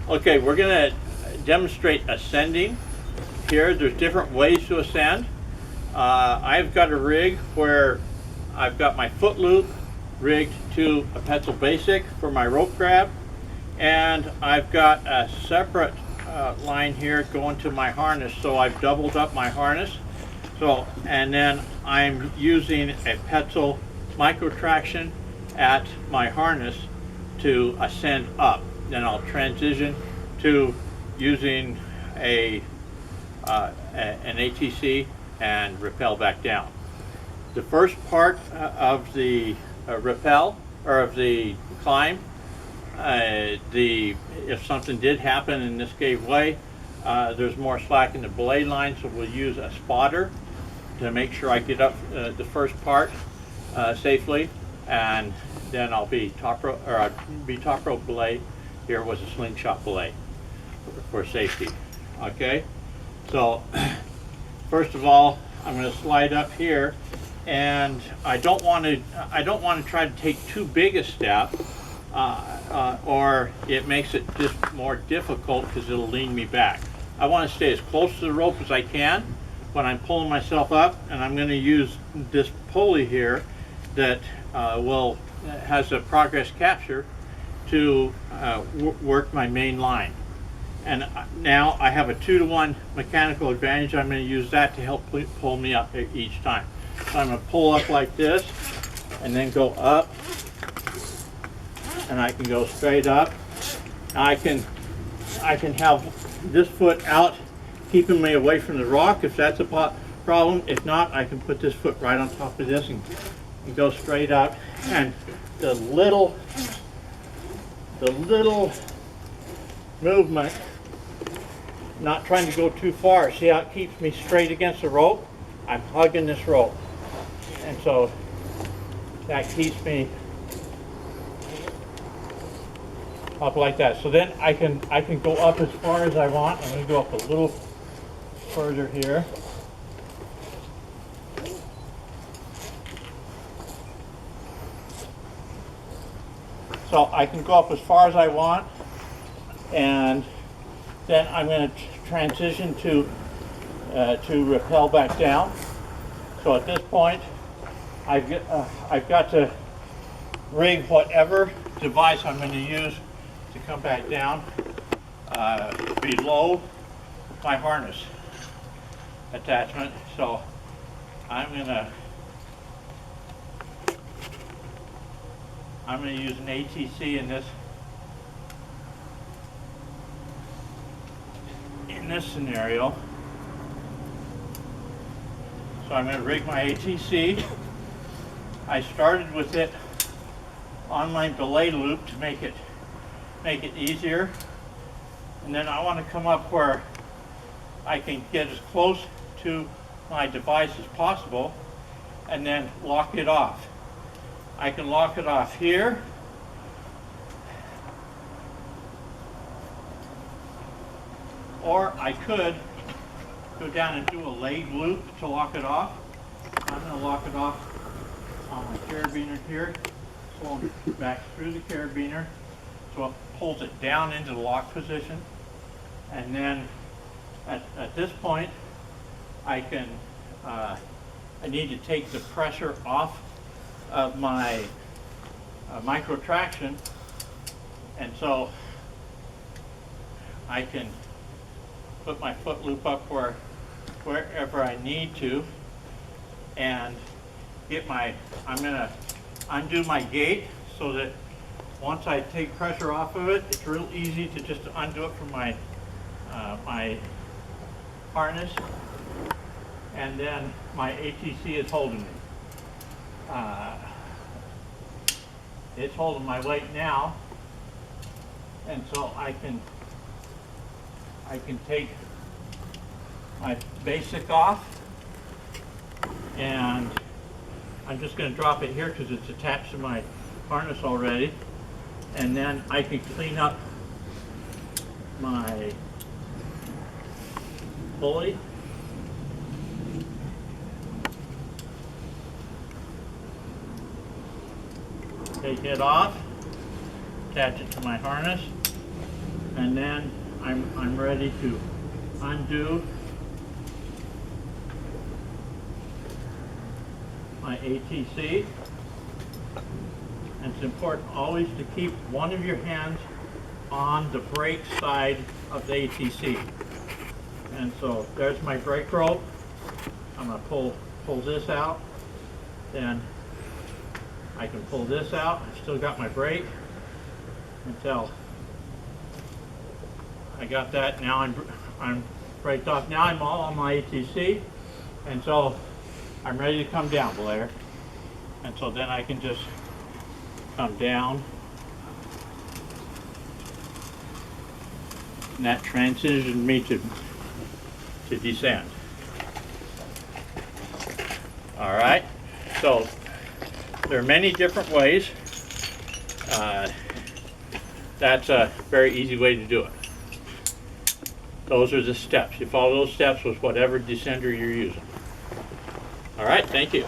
Okay, we're going to demonstrate ascending. Here, there's different ways to ascend. I've got a rig where I've got my foot loop rigged to a Petzl Basic for my rope grab, and I've got a separate line here going to my harness, so I've doubled up my harness. So, and then I'm using a Petzl Microtraxion at my harness to ascend up. Then I'll transition to using an ATC and rappel back down. The first part of the rappel, or of the climb, if something did happen and this gave way, there's more slack in the belay line, so we'll use a spotter to make sure I get up the first part safely, and then I'll be top rope belay. Here was a slingshot belay for safety. Okay, so first of all, I'm going to slide up here, and I don't want to try to take too big a step, or it makes it just more difficult because it'll lean me back. I want to stay as close to the rope as I can when I'm pulling myself up, and I'm going to use this pulley here that has a progress capture to work my main line. And now I have a 2-to-1 mechanical advantage. I'm going to use that to help pull me up each time. So I'm going to pull up like this and then go up, and I can go straight up. I can have this foot out keeping me away from the rock if that's a problem. If not, I can put this foot right on top of this and go straight up. And the little movement, not trying to go too far. See how it keeps me straight against the rope? I'm hugging this rope, and so that keeps me up like that. So then I can go up as far as I want. I'm going to go up a little further here. So I can go up as far as I want, and then I'm going to transition to rappel back down. So at this point, I've got to rig whatever device I'm going to use to come back down below my harness attachment. So I'm going to use an ATC in this scenario. So I'm going to rig my ATC. I started with it on my belay loop to make it easier, and then I want to come up where I can get as close to my device as possible and then lock it off. I can lock it off here, or I could go down and do a leg loop to lock it off. I'm going to lock it off on my carabiner here, pulling back through the carabiner so it pulls it down into the lock position. And then at this point, I need to take the pressure off of my microtraxion, and so I can put my foot loop up wherever I need to, and I'm going to undo my gate so that once I take pressure off of it, it's real easy to just undo it from my harness, and then my ATC is holding me. It's holding my weight now, and so I can take my basic off, and I'm just going to drop it here because it's attached to my harness already, and then I can clean up my pulley. Take it off, attach it to my harness, and then I'm ready to undo my ATC. And it's important always to keep one of your hands on the brake side of the ATC. And so there's my brake rope. I'm going to pull this out. Then I can pull this out. I still got my brake until I got that. Now I'm braked off. Now I'm all on my ATC, and so I'm ready to come down, Blair. And so then I can just come down, and that transitioned me to descend. All right, so there are many different ways. That's a very easy way to do it. Those are the steps. You follow those steps with whatever descender you're using. All right, thank you.